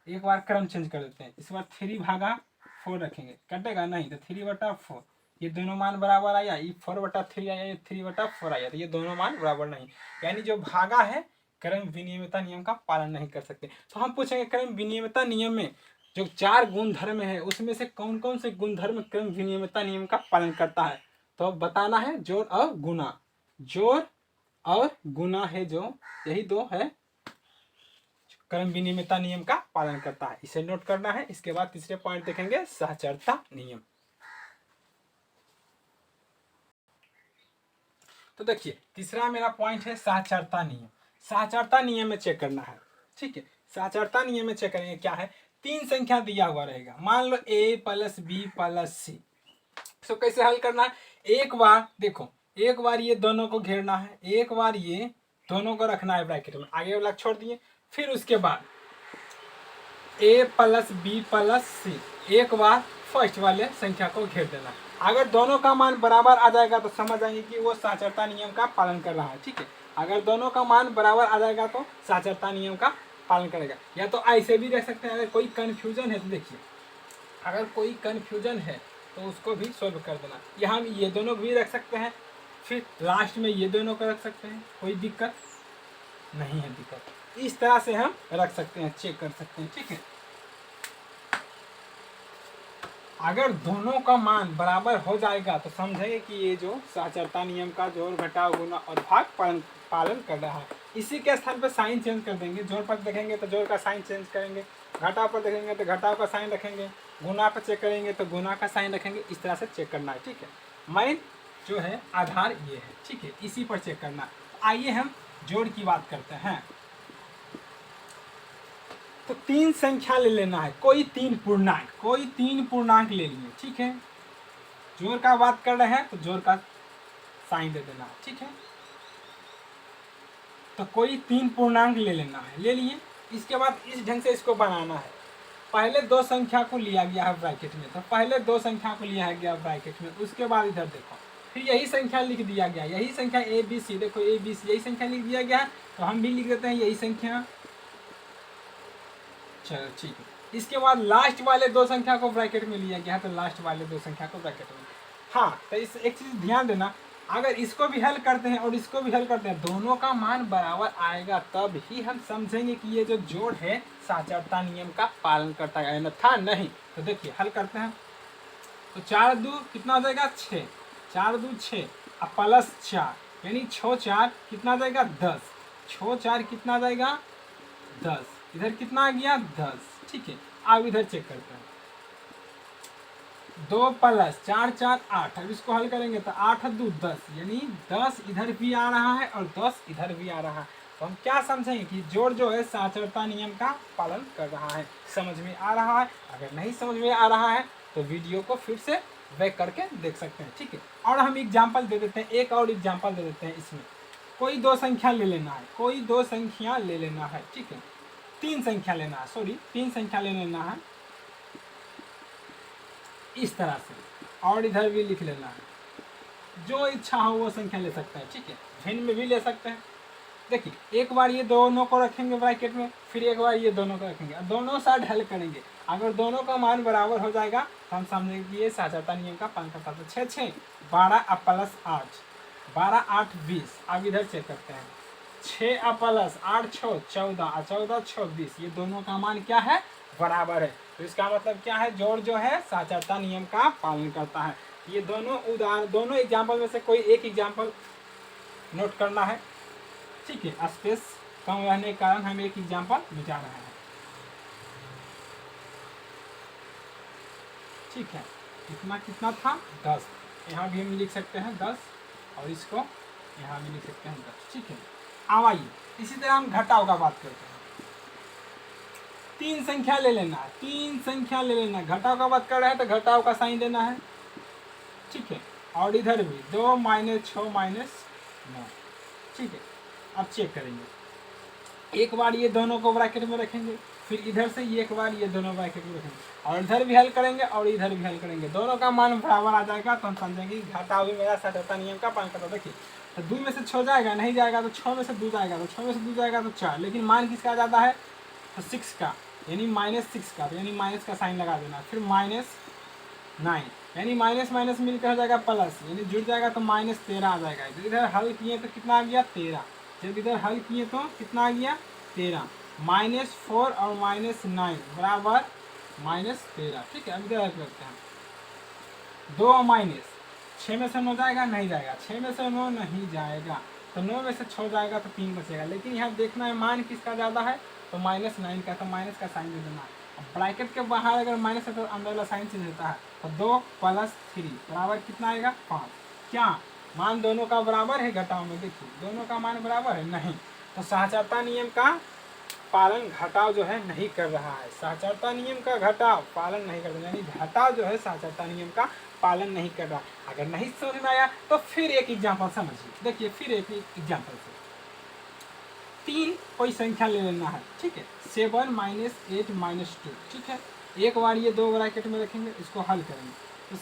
S1: एक बार क्रम चेंज कर देते हैं, इस बार 3 भागा 4 रखेंगे, कटेगा नहीं, तो 3 बटा 4, ये दोनों मान बराबर आया, ये 4 बटा 3 आया, ये 3 बटा 4 आया, तो ये दोनों मान बराबर नहीं, यानी जो भागा है क्रम विनियमितता नियम का पालन नहीं कर सकते। तो हम पूछेंगे क्रम विनियमितता नियम में जो 4 गुणधर्म है उसमें से कौन कौन से गुणधर्म क्रम विनियमितता नियम का पालन करता है, तो बताना है जोड़ और गुना, जोड़ और गुना है जो, यही दो है क्रम विनियमितता नियम का पालन करता है, इसे नोट करना है। इसके बाद तीसरे पॉइंट देखेंगे सहचरता नियम। तो देखिए तीसरा मेरा पॉइंट है सहचरता नियम। सहचरता नियम में चेक करना है, ठीक है। सहचरता नियम में चेक करेंगे, क्या है, 3 संख्या दिया हुआ रहेगा, मान लो a + b + c, तो कैसे हल करना है, एक बार देखो, एक बार ये दोनों को घेरना है, एक बार ये दोनों को रखना है ब्रैकेट में, आगे वाला छोड़ दिए। फिर उसके बाद a + b + c, एक बार फर्स्ट वाले संख्या को घेर देना। अगर दोनों का मान बराबर आ जाएगा तो समझ आएंगे कि वो सहचरता नियम का पालन कर रहा है, ठीक है। अगर दोनों का मान बराबर आ जाएगा तो सहचरता नियम का पालन करेगा। या तो ऐसे भी रह सकते हैं, अगर कोई कन्फ्यूजन है तो देखिए, अगर कोई कन्फ्यूजन है तो उसको भी सोल्व कर देना। यहाँ हम ये दोनों भी रख सकते हैं, फिर लास्ट में ये दोनों को रख सकते हैं, कोई दिक्कत नहीं है। दिक्कत इस तरह से हम रख सकते हैं, चेक कर सकते हैं, ठीक है। अगर दोनों का मान बराबर हो जाएगा तो समझेंगे कि ये जो सहचरता नियम का जोड़ घटाव गुना और भाग पालन कर रहा है। इसी के स्थान पर साइन चेंज कर देंगे, जोड़ पर देखेंगे तो जोड़ का साइन चेंज करेंगे, घटाव पर देखेंगे तो घटाव का साइन रखेंगे, गुना पर चेक करेंगे तो गुना का साइन रखेंगे। इस तरह से चेक करना है, ठीक है। मेन जो है आधार ये है, ठीक है, इसी पर चेक करना है। आइए हम जोड़ की बात करते हैं। तो 3 संख्या ले लेना है, कोई तीन पूर्णांक ले लिए, ठीक है। जोड़ का बात कर रहे हैं तो जोड़ का साइन दे देना है, ठीक है। तो कोई 3 पूर्णांक ले लेना है, ले लिए। इसके बाद इस ढंग से इसको बनाना है। पहले 2 संख्या को लिया गया है ब्रैकेट में, तो पहले 2 संख्या को लिया गया ब्रैकेट में, उसके बाद इधर देखो फिर यही संख्या लिख दिया गया, यही संख्या ए बी सी, देखो ए बी सी यही संख्या लिख दिया गया है, तो हम भी लिख देते हैं यही संख्या। चलो ठीक है। इसके बाद लास्ट वाले 2 संख्या को ब्रैकेट में लिया गया है, तो लास्ट वाले 2 संख्या को ब्रैकेट में। हाँ, तो इस एक चीज ध्यान देना, अगर इसको भी हल करते हैं और इसको भी हल करते हैं, दोनों का मान बराबर आएगा, तब ही हम समझेंगे कि ये जो जोड़ है साचरता नियम का पालन करता है, अन्यथा नहीं। तो देखिए हल करते हैं, तो 4 2 कितना हो जाएगा 6, 4 2 6 और प्लस 4 यानी 6 4 कितना जाएगा 10, 6 4 कितना जाएगा 10, इधर कितना आ गया 10, ठीक है। अब इधर चेक करते हैं, 2 प्लस 4 4 8, अब इसको हल करेंगे तो 8 2 10 यानी 10 इधर भी आ रहा है और 10 इधर भी आ रहा है। तो हम क्या समझेंगे कि जोड़ जो है साचरता नियम का पालन कर रहा है। समझ में आ रहा है? अगर नहीं समझ में आ रहा है तो वीडियो को फिर से बैक करके देख सकते हैं, ठीक है। और हम एग्जाम्पल दे देते हैं, एक और एग्जाम्पल दे देते हैं। इसमें कोई 2 संख्या ले लेना है, कोई 2 संख्या ले लेना है, ठीक है। 3 संख्या लेना है, सॉरी 3 संख्या ले लेना है इस तरह से, और इधर भी लिख लेना है, जो इच्छा हो वो संख्या ले सकते हैं, ठीक है। भिन्न में भी ले सकते हैं। देखिए एक बार ये दोनों को रखेंगे ब्रैकेट में, फिर एक बार ये दोनों को रखेंगे, दोनों साइड हल करेंगे। अगर दोनों का मान बराबर हो जाएगा तो हम समझेंगे कि ये साचरता नियम का पालन करता है। 6 6 12 प्लस 8, 12 8 20। अब इधर चेक करते हैं, 6 प्लस 8 6 14, 14 6 20, ये दोनों का मान क्या है बराबर है। तो इसका मतलब क्या है, जोड़ जो है साचरता नियम का पालन करता है। ये दोनों उदाहरण, दोनों एग्जाम्पल में से कोई एक एग्जाम्पल नोट करना है, ठीक है। स्पेस कम रहने के कारण हम एक एग्जाम्पल मिटा रहे हैं, ठीक है। कितना कितना था 10, यहाँ भी हम लिख सकते हैं 10, और इसको यहाँ भी लिख सकते हैं 10, ठीक है। अब आइए इसी तरह हम घटाव का बात करते हैं। 3 संख्या ले लेना है, 3 संख्या ले लेना है। घटाव का बात कर रहे हैं तो घटाव का साइन देना है, ठीक है। और इधर भी 2 - 6 - 9, ठीक है। अब चेक करेंगे, एक बार ये दोनों को ब्रैकेट में रखेंगे, फिर इधर से ये एक बार ये दोनों ब्रैकेट में रखेंगे, और इधर भी हल करेंगे और इधर भी हल करेंगे, दोनों का मान बराबर आ जाएगा, तो हम समझेंगे घटाव भी मेरा साचरता नियम का पालन करता है। देखिए तो 2 में से 6 जाएगा, नहीं जाएगा तो 6 में से 2 जाएगा, तो 6 में से 2 जाएगा तो 4, लेकिन मान किसका ज़्यादा है तो 6 का, यानी -6 का, तो यानी माइनस का साइन लगा देना। फिर -9 यानी माइनस माइनस मिलकर हो जाएगा प्लस, यानी जुड़ जाएगा तो -13 आ जाएगा। इधर हल किए तो कितना आ गया 13, जब इधर हल किए तो कितना आ गया 13, -4 और -9 बराबर -13, ठीक है। अब इधर हल करते हैं, 2 माइनस 6 में से 9 जाएगा, नहीं जाएगा, 6 में से 9 नहीं जाएगा, तो 9 में से 6 जाएगा तो 3 बचेगा। लेकिन यहाँ देखना है मान किसका ज़्यादा है, तो -9 का, तो माइनस का साइन दे देना है। अब ब्रैकेट के बाहर अगर माइनस है तो अंदर वाला साइन चेंज होता है, तो 2 + 3 बराबर कितना आएगा 5। क्या मान दोनों का बराबर है घटाव में? देखिए दोनों का मान बराबर है नहीं, तो साचरता नियम का पालन घटाव जो है नहीं कर रहा है। साचरता नियम का घटाव पालन नहीं कर रहा, यानी घटाव जो है साचरता नियम का पालन नहीं कर रहा। अगर नहीं समझ में आया तो फिर एक एग्जाम्पल समझिए। देखिए फिर एक एग्जाम्पल से 3 कोई संख्या ले लेना है, ठीक है। 7 - 8 - 2, ठीक है। एक बार ये 2 ब्रैकेट में रखेंगे, इसको हल करेंगे, तो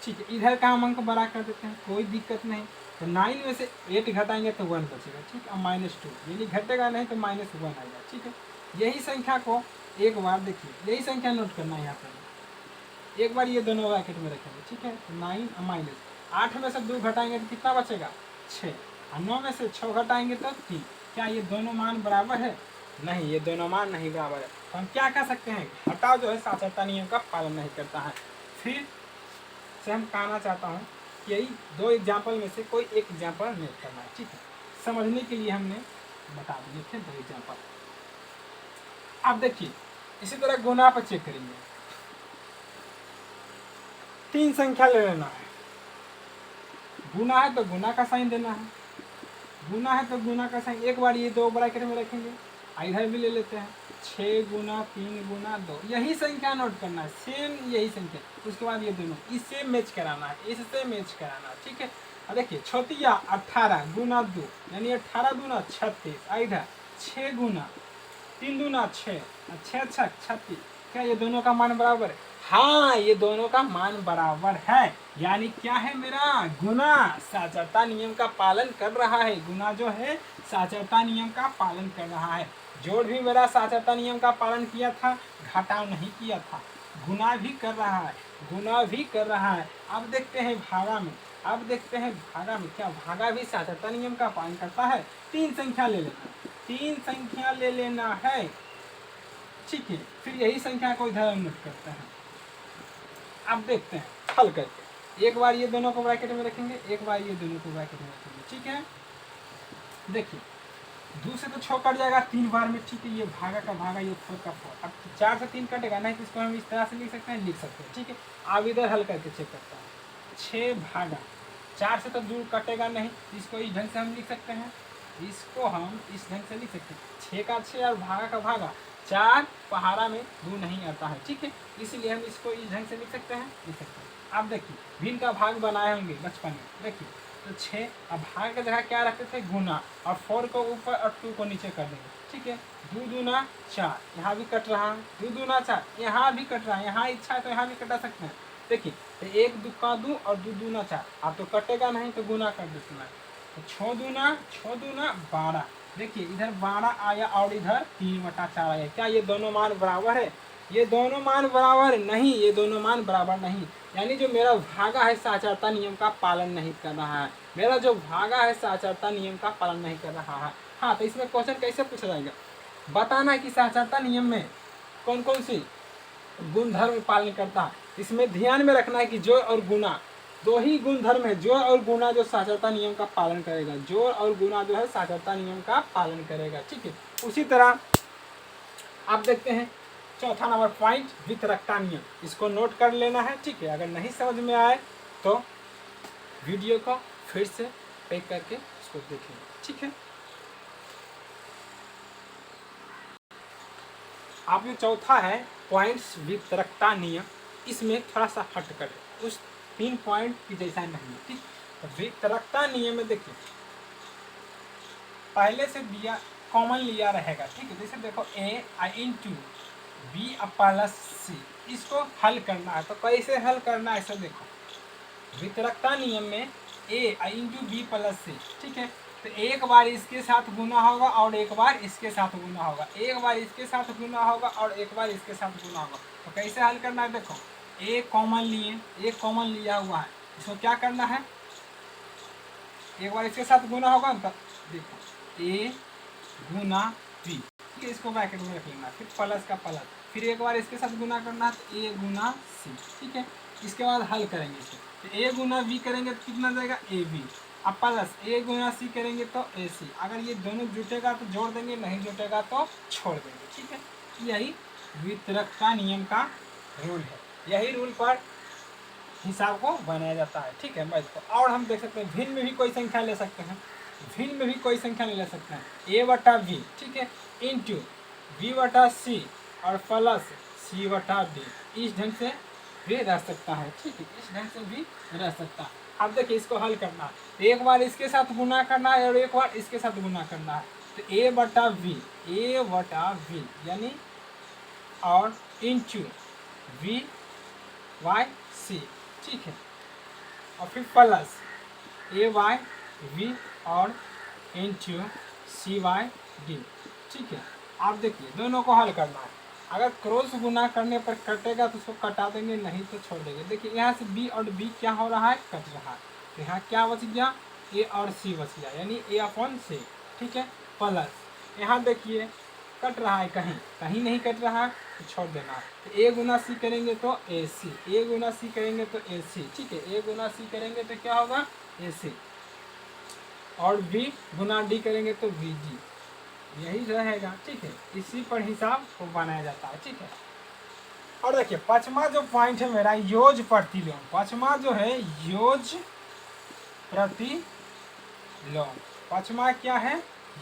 S1: ठीक है। इधर का हम अंक बड़ा कर देते हैं, कोई दिक्कत नहीं। तो 9 में से 8 घटाएंगे तो 1 बचेगा, ठीक है। -2 यानी घटेगा नहीं तो -1 आएगा, ठीक है। यही संख्या को एक बार देखिए, यही संख्या नोट करना है यहाँ पर। एक बार ये दोनों ब्रैकेट में रखेंगे, ठीक है। तो 9 - 8 में से 2 घटाएंगे तो कितना बचेगा 6, और 9 में से 6 घटाएंगे तो 3। क्या ये दोनों मान बराबर है? नहीं, ये दोनों मान नहीं बराबर है। तो हम क्या कह सकते हैं, घटाव जो है साचरता नियम का पालन नहीं करता है। फिर से हम कहना चाहता हूँ कि यही 2 एग्जाम्पल में से कोई एक एग्जाम्पल नोट करना है, ठीक है। समझने के लिए हमने बता दिए थे 2 एग्जाम्पल। अब देखिए इसी तरह गुना पर चेक करेंगे, 3 संख्या ले लेना है, गुना है तो गुना का साइन देना है, गुना है तो गुना का साइन। एक बार ये 2 ब्रैकेट में रखेंगे, इधर भी ले लेते हैं, 6 गुना 3 गुना 2, यही संख्या नोट करना है, सेम यही संख्या। उसके बाद ये दोनों इससे मैच कराना है, इससे मैच कराना है, ठीक है। अब देखिए छोटिया 18 गुना 2 यानी 18 दूना 36, इधर 6 गुना 3 दूना 6, 6 6 36। क्या ये दोनों का मान बराबर है? हाँ, ये दोनों का मान बराबर है, यानी क्या है मेरा गुना साचरता नियम का पालन कर रहा है। गुना जो है साचरता नियम का पालन कर रहा है। जोड़ भी मेरा साचरता नियम का पालन किया था, घटाव नहीं किया था। गुना भी कर रहा है, गुना भी कर रहा है। अब देखते हैं भागा में, अब देखते हैं भागा में, क्या भागा भी साचरता नियम का पालन करता है? 3 संख्या ले लेना, 3 संख्या ले लेना है, ठीक है। फिर यही संख्या को इधर नोट करते हैं। अब देखते हैं हल करके, एक बार ये दोनों को ब्रैकेट में रखेंगे, एक बार ये दोनों को ब्रैकेट में रखेंगे, ठीक है। देखिए 2 से तो 6 कट जाएगा 3 बार में, ठीक है। ये भागा का भागा, ये 4 का 4। अब 4 से 3 कटेगा नहीं, तो इसको हम इस तरह से लिख सकते हैं, ठीक है। अब इधर हल करके चेक करता हूँ। 6 भागा 4 से तो दूर कटेगा नहीं, इसको इस ढंग से हम लिख सकते हैं, इसको हम इस ढंग से लिख सकते हैं। 6 का 6 और भागा का भागा, 4 पहाड़ा में 2 नहीं आता है, ठीक है। इसीलिए हम इसको इस ढंग से लिख सकते हैं। अब देखिए भिन्न का भाग बनाए होंगे बचपन में, देखिए तो 6, अब भाग की जगह क्या रखते थे गुना, और 4 को ऊपर और 2 को नीचे कर देंगे, ठीक है। 2 दूना 4, यहाँ भी कट रहा है, 2 दूना 4, यहाँ भी कट रहा है, यहाँ इच्छा है तो यहाँ भी कटा सकते हैं। देखिए तो 1 दुक्का 2 और 2 दूना 4, आप तो कटेगा नहीं तो गुना कर देना है। तो 6 दूना 12, देखिए इधर 12 आया और इधर 3/4 आया। क्या ये दोनों मान बराबर है? ये दोनों मान बराबर नहीं, ये दोनों मान बराबर नहीं, यानी जो मेरा भागा है साचरता नियम का पालन नहीं कर रहा है। मेरा जो भागा है साचरता नियम का पालन नहीं कर रहा है। हाँ, तो इसमें क्वेश्चन कैसे पूछा जाएगा? बताना कि साचरता नियम में कौन कौन सी गुणधर्म पालन करता है। इसमें ध्यान में रखना है कि जोड़ और गुना 2 ही गुणधर्म है, जोड़ और गुना जो साचरता नियम का पालन करेगा, जोड़ और गुना जो है साचरता नियम का पालन करेगा, ठीक है। उसी तरह आप देखते हैं चौथा नंबर पॉइंट वितरकता नियम, इसको नोट कर लेना है, ठीक है। अगर नहीं समझ में आए तो वीडियो को फिर से पैक करके इसको देखेंगे, ठीक है। आप ये चौथा है पॉइंट्स वितरकता नियम, इसमें थोड़ा सा हट कर उस 3 पॉइंट की जैसा नहीं, ठीक। तो वितरकता नियम में देखिए पहले से दिया कॉमन लिया रहेगा, ठीक है। जैसे देखो a b प्लस c, इसको हल करना है। तो कैसे हल करना है ऐसा देखो, वितरकता नियम में a इंटू बी प्लस सी, ठीक है। तो एक बार इसके साथ गुना होगा और एक बार इसके साथ गुना होगा, एक बार इसके साथ गुना होगा और एक बार इसके साथ गुना होगा। तो कैसे हल करना है देखो, a कॉमन लिए, एक कॉमन लिया हुआ है, इसको क्या करना है, एक बार इसके साथ गुना होगा तो देखो a गुना b, ठीक है। इसको ब्रैकेट में रख लेना, फिर प्लस का प्लस, फिर एक बार इसके साथ गुना करना है तो a गुना सी, ठीक है। इसके बाद हल करेंगे इसे, तो a गुना b करेंगे तो कितना जाएगा ab, अब प्लस a गुना c करेंगे तो ac। अगर ये दोनों जुटेगा तो जोड़ देंगे, नहीं जुटेगा तो छोड़ देंगे, ठीक है। यही वितरकता नियम का रूल है, यही रूल पर हिसाब को बनाया जाता है, ठीक है। मैथ को और हम देख सकते हैं भिन्न में भी कोई संख्या ले सकते हैं, भिन्न में भी कोई संख्या ले सकते हैं, a/b, ठीक है, इंटू b/c और प्लस c/d, इस ढंग से भी रह सकता है, ठीक है, इस ढंग से भी रह सकता है। अब देखिए इसको हल करना है, एक बार इसके साथ गुना करना है और एक बार इसके साथ गुना करना है। तो a/b यानी और इंटू v/c, ठीक है, और फिर प्लस a/v और इंटू c/d, ठीक है। आप देखिए दोनों को हल करना है, अगर क्रॉस गुना करने पर कटेगा तो उसको कटा देंगे, नहीं तो छोड़ देंगे। देखिए यहाँ से b और b क्या हो रहा है, कट रहा है, तो यहाँ क्या बच गया, a और c बच गया, यानी a/c, ठीक है। प्लस यहाँ देखिए कट रहा है, कहीं कहीं नहीं कट रहा है तो छोड़ देना है। तो a गुना c करेंगे तो ac, a गुना c करेंगे तो ac, ठीक है, a गुना c करेंगे तो क्या होगा ac, और b गुना d करेंगे तो bg, यही रहेगा, ठीक है। इसी पर हिसाब को बनाया जाता है, ठीक है। और देखिए पांचवा जो पॉइंट है मेरा योज प्रतिलोम, पांचवा जो है योज प्रतिलोम, पांचवा क्या है,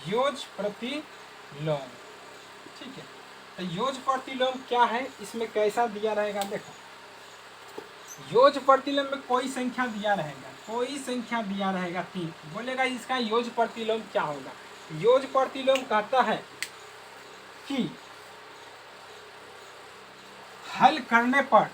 S1: योज प्रतिलोम, ठीक है। तो योज प्रतिलोम क्या है, इसमें कैसा दिया रहेगा, देखो योज प्रतिलोम में कोई संख्या दिया रहेगा, कोई संख्या दिया रहेगा 3, बोलेगा इसका योज प्रतिलोम क्या होगा। योज प्रतिलोम कहता है कि हल करने पर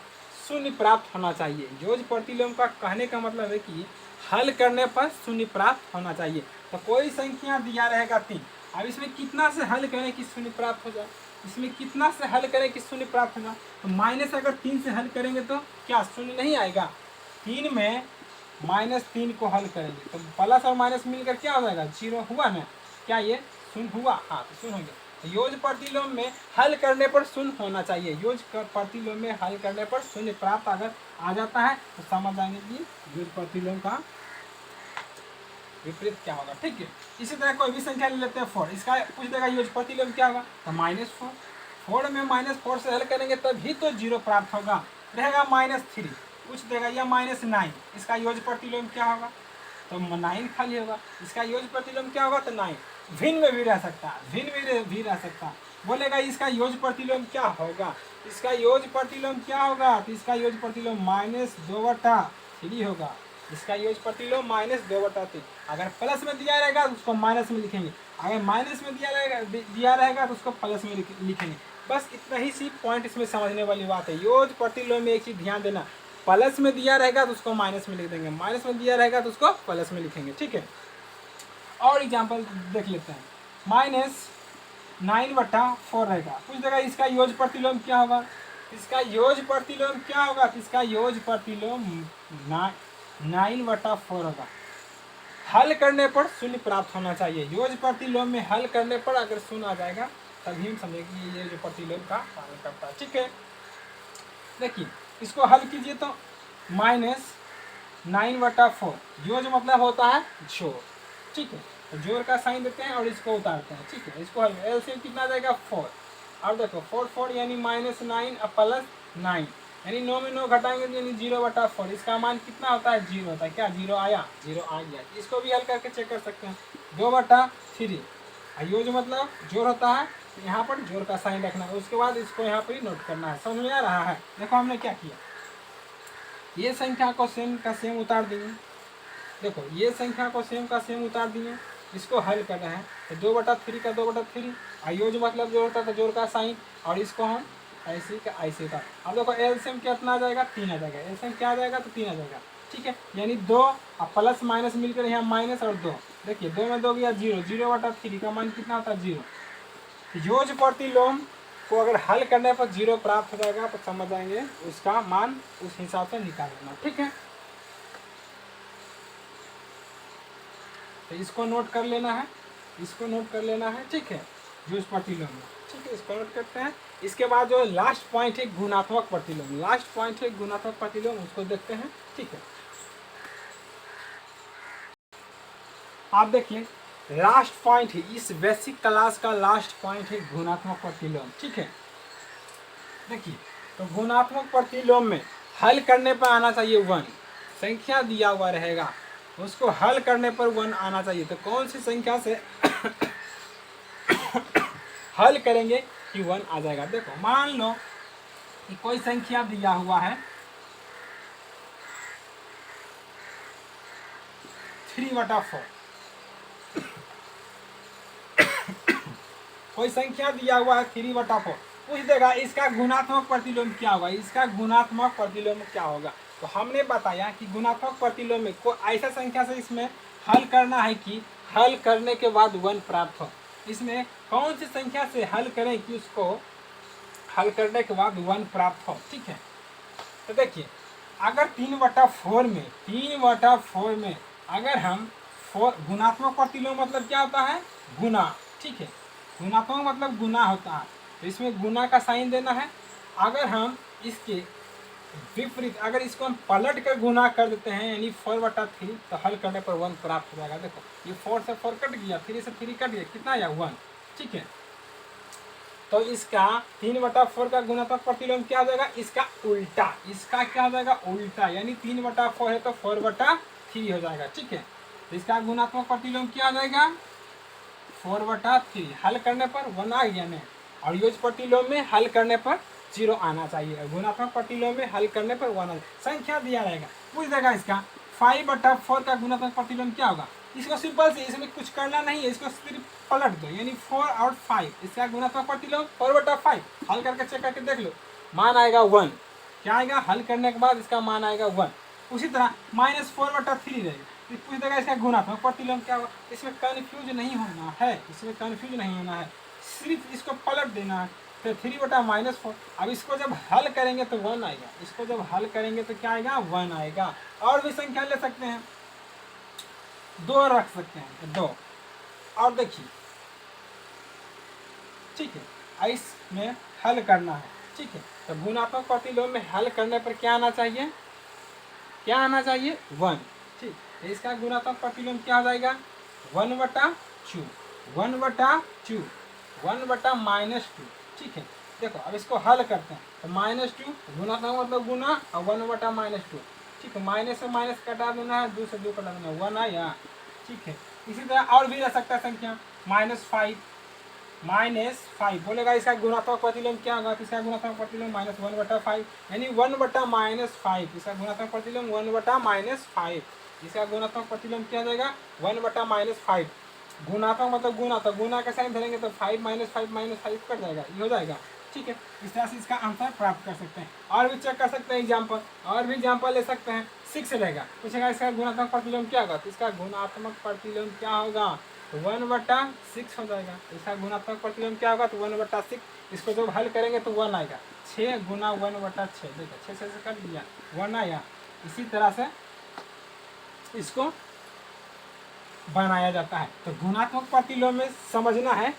S1: शून्य प्राप्त होना चाहिए। योज प्रतिलोम का कहने का मतलब है कि हल करने पर शून्य प्राप्त होना चाहिए। तो कोई संख्या दिया रहेगा 3, अब इसमें कितना से हल करें कि शून्य प्राप्त हो जाए, इसमें कितना से हल करें कि शून्य प्राप्त होगा। तो माइनस अगर 3 से हल करेंगे तो क्या शून्य नहीं आएगा, 3 में -3 को हल करेंगे तो प्लस और माइनस मिलकर क्या हो जाएगा 0 हुआ ना, क्या ये शून्य हुआ, हाँ तो शून्य हो गया। तो योज प्रतिलोम में हल करने पर शून्य होना चाहिए। योज प्रतिलोम में हल करने पर शून्य प्राप्त अगर आ जाता है तो समझ आएंगे कि योज प्रतिलोम का विपरीत क्या होगा, ठीक है। इसी तरह कोई भी संख्या ले लेते हैं 4, इसका पूछ देगा योज प्रतिलोम क्या होगा, तो -4, 4 में -4 से हल करेंगे तभी तो 0 प्राप्त होगा, रहेगा -3, पूछ देगा या -9, इसका योज प्रतिलोम क्या होगा, तो 9 खाली होगा। इसका योज प्रतिलोम क्या होगा, तो 9, भिन्न में भी रह सकता है, भिन्न में भी रह सकता है। बोलेगा इसका योज प्रतिलोम क्या होगा, इसका योज प्रतिलोम क्या होगा, तो इसका योज प्रतिलोम -2/3 होगा। इसका योज प्रतिलोम -2/3। अगर प्लस में दिया रहेगा तो उसको माइनस में लिखेंगे, अगर माइनस में दिया रहेगा तो उसको प्लस में लिखेंगे। बस इतना ही सी पॉइंट इसमें समझने वाली बात है। योज प्रतिलोम में एक चीज ध्यान देना, प्लस में दिया रहेगा तो उसको माइनस में लिख देंगे, माइनस में दिया रहेगा तो उसको प्लस में लिखेंगे, ठीक है। और एग्जाम्पल देख लेते हैं, -9/4 रहेगा, पूछ देगा इसका योज प्रतिलोम क्या होगा, इसका योज प्रतिलोम क्या होगा, तो इसका योज प्रतिलोम 9/4 होगा। हल करने पर शून्य प्राप्त होना चाहिए। योज प्रतिलोम में हल करने पर अगर शून्य आ जाएगा तभी हम समझेंगे कि ये जो प्रतिलोम का पालन करता है, ठीक है। देखिए इसको हल कीजिए तो -9/4, योज मतलब होता है जोड़, ठीक है। तो जोड़ का साइन देते हैं और इसको उतारते हैं, ठीक है। इसको हल एलसीएम कितना आ जाएगा 4, और देखो 4 यानी -9 + 9 यानी 9 में 9 घटाएंगे यानी 0/4, इसका मान कितना होता है 0 होता है, क्या 0 आया, 0 आ गया। इसको भी हल करके चेक कर सकते हैं, 2/3, योज मतलब जोड़ होता है, यहाँ पर जोड़ का साइन रखना है, उसके बाद इसको यहाँ पर नोट करना है। समझ में आ रहा है। देखो हमने क्या किया, ये संख्या को सेम का सेम उतार दिए, देखो ये संख्या को सेम का सेम उतार दिए, इसको हल करना है तो 2/3 का 2/3, योज मतलब जोड़ होता है तो जोड़ का साइन, और इसको हम ऐसे का ऐसे का। अब देखो एलसीएम कितना आ जाएगा 3 आ जाएगा, एलसीएम क्या आ जाएगा तो 3 आ जाएगा, ठीक है। यानी 2 और प्लस माइनस मिलकर यहाँ माइनस और 2, देखिए 2 में 2 गया 0, 0/3 का मान कितना होता है 0। योज प्रतिलोम को अगर हल करने पर 0 प्राप्त हो जाएगा तो समझ आएंगे उसका मान उस हिसाब से निकाल लेना, ठीक है। तो इसको नोट कर लेना है, इसको नोट कर लेना है, ठीक है, योज प्रतिलोम, ठीक है, इसको नोट करते हैं। इसके बाद जो लास्ट पॉइंट है गुणात्मक प्रतिलोम, लास्ट पॉइंट है गुणात्मक प्रतिलोम, उसको देखते हैं, ठीक है। आप देखिए लास्ट पॉइंट है इस बेसिक क्लास का, लास्ट पॉइंट है गुणात्मक प्रतिलोम, ठीक है। देखिए तो गुणात्मक प्रतिलोम में हल करने पर आना चाहिए 1, संख्या दिया हुआ रहेगा उसको हल करने पर 1 आना चाहिए। तो कौन सी संख्या से हल करेंगे कि 1 आ जाएगा। देखो मान लो कि कोई संख्या दिया हुआ है 3/4, कोई संख्या दिया हुआ है 3/4, पूछ देगा इसका गुणात्मक प्रतिलोम क्या होगा, इसका गुणात्मक प्रतिलोम क्या होगा। तो हमने बताया कि गुणात्मक प्रतिलोम में कोई ऐसा संख्या से इसमें हल करना है कि हल करने के बाद 1 प्राप्त हो। इसमें कौन सी संख्या से हल करें कि उसको हल करने के बाद 1 प्राप्त हो, ठीक है। तो देखिए अगर 3/4 में अगर हम गुणात्मक प्रतिलोम मतलब क्या होता है गुना, ठीक है, गुणात्मक मतलब गुना होता है, तो इसमें गुना का साइन देना है। अगर हम इसके विपरीत अगर इसको हम पलट कर गुना कर देते हैं यानी 4/3 तो हल करने पर 1 प्राप्त हो जाएगा। देखो ये 4 से 4 कट गया, 3 से 3 कट गया, कितना आया 1, ठीक है। तो इसका 3/4 का गुणात्मक प्रतिलोम क्या हो जाएगा, इसका उल्टा, इसका क्या हो जाएगा उल्टा, यानी 3/4 है तो 4/3 हो जाएगा, ठीक है। तो इसका गुणात्मक प्रतिलोम क्या हो जाएगा 4/3, हल करने पर 1 आ गया ना, और योज प्रतिलोम में हल करने पर 0 आना चाहिए, गुणात्मक प्रतिलोम में हल करने पर 1 आना। संख्या दिया रहेगा, पूछ देगा इसका 5/4 का गुणात्मक प्रतिलोम क्या होगा। इसको सिंपल से, इसमें कुछ करना नहीं है, इसको सिर्फ पलट दो, यानी 4 और 5, इसका गुणात्मक प्रतिलोम 4/5। हल करके चेक करके देख लो, मान आएगा 1। क्या आएगा, हल करने के बाद इसका मान आएगा 1। उसी तरह -4/3 रहेगा, तो पूछ देगा इसका गुणात्मक प्रतिलोम क्या होगा। इसमें कन्फ्यूज नहीं होना है, इसमें कन्फ्यूज नहीं होना है, सिर्फ इसको पलट देना है। तो 3/-4। अब इसको जब हल करेंगे तो 1 आएगा, इसको जब हल करेंगे तो क्या आएगा, 1 आएगा। और भी संख्या ले सकते हैं, 2 रख सकते हैं, 2। और देखिए, ठीक है, इसमें हल करना है, ठीक है। तो गुणात्मक प्रतिलोम में हल करने पर क्या आना चाहिए, क्या आना चाहिए, 1। ठीक, तो इसका गुणात्मक प्रतिलोम क्या हो जाएगा, 1/2, 1/2, 1/-2। ठीक है, देखो अब इसको हल करते हैं, तो -2 गुणात्मक मतलब गुना और 1/-2। ठीक है, माइनस से माइनस कटा देना है, 2 से 2 कटा देना है, 1 आया। ठीक है, इसी तरह और भी रह सकता है संख्या, -5 बोलेगा इसका गुणात्मक प्रतिलोम क्या होगा, तो इसका गुणात्मक प्रतिलोम -1/5, यानी 1/-5। इसका गुणात्मक प्रतिलोम 1/-5। इसका गुणात्मक प्रतिलोम क्या हो जाएगा, 1/-5। गुणात्मक मतलब गुना, तो गुना का साइन धरेंगे तो 5 - 5 - 5 कट जाएगा, ये हो जाएगा। ठीक है, इस तरह से इसका आंसर प्राप्त कर सकते हैं। और भी चेक कर सकते हैं एग्जाम्पल, और भी एग्जाम्पल ले सकते हैं। 6 रहेगा, पूछेगा इसका गुणात्मक प्रतिलोम क्या होगा, तो इसका गुणात्मक प्रतिलोम क्या होगा, 1/6 हो जाएगा। इसका गुणात्मक प्रतिलोम क्या होगा, तो 1/6। इसको जब हल करेंगे तो 1 आएगा, 6 गुना 1/6, देखो 6 से कट दिया, 1 आया। इसी तरह से इसको बनाया जाता है। तो गुणात्मक प्रतिलोम में समझना है,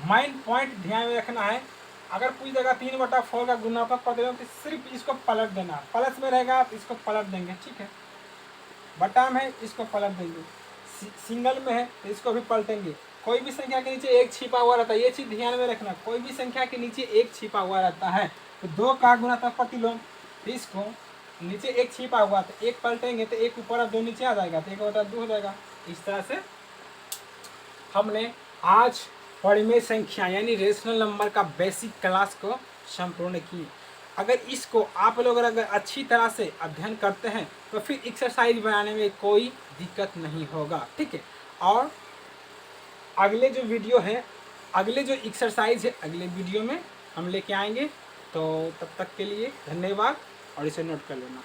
S1: माइंड पॉइंट ध्यान में रखना है। अगर पूछ देगा 3/4 का गुणात्मक प्रतिलोम, तो सिर्फ इसको पलट देना, प्लस में रहेगा तो इसको पलट देंगे। ठीक है, बटा में है इसको पलट देंगे, सिंगल में है तो इसको भी पलटेंगे। कोई भी संख्या के नीचे 1 छिपा हुआ रहता है, ये चीज़ ध्यान में रखना, कोई भी संख्या के नीचे 1 छिपा हुआ रहता है। तो 2 का गुणात्मक प्रतिलोम, तो इसको नीचे 1 छिपा हुआ, तो 1 पलटेंगे तो 1 ऊपर और 2 नीचे आ जाएगा, तो 1/2 हो जाएगा। इस तरह से हमने आज परिमेय संख्या यानी रेशनल नंबर का बेसिक क्लास को संपूर्ण की। अगर इसको आप लोग अगर अच्छी तरह से अध्ययन करते हैं तो फिर एक्सरसाइज बनाने में कोई दिक्कत नहीं होगा। ठीक है, और अगले जो वीडियो है, अगले जो एक्सरसाइज है, अगले वीडियो में हम लेके आएंगे। तो तब तक के लिए धन्यवाद, और इसे नोट कर लेना।